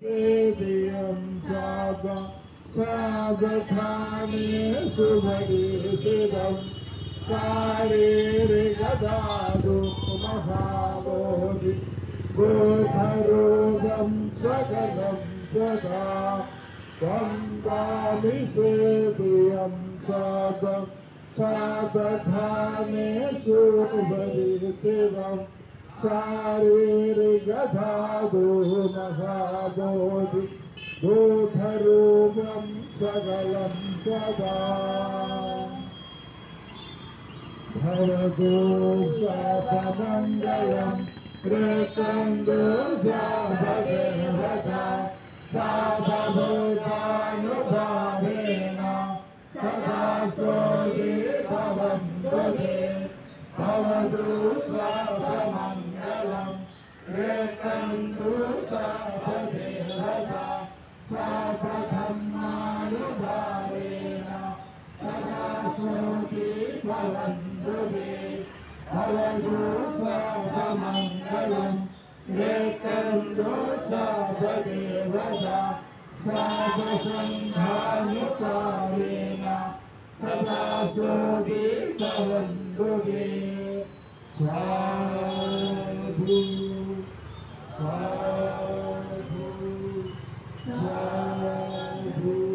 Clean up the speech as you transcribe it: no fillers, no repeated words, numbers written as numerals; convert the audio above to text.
सेवियं सावधाने सुभरीतिरं शारीरिकदातु महाबोधि बोधरूपं सकलं सदा वन्दामि सेवियं सावधाने सुभरीतिरं शारीरिकधातु महाबोधि बोधरूपं सकलं सदा भवतु शापमङ्गलं कृतं भगवता साधभूतानुभावेन सदा सोऽपि भवन्तु ते भवतु शापमङ्गलं कृतं भगवता साधधर्मानुभावेन सदा सोऽपि भवन्तु ते भवतु सर्वमङ्गलं कृतं भगवता सर्वसङ्घानुभावेन सदा सोऽपि भवन्तु ते साधु साधु साधु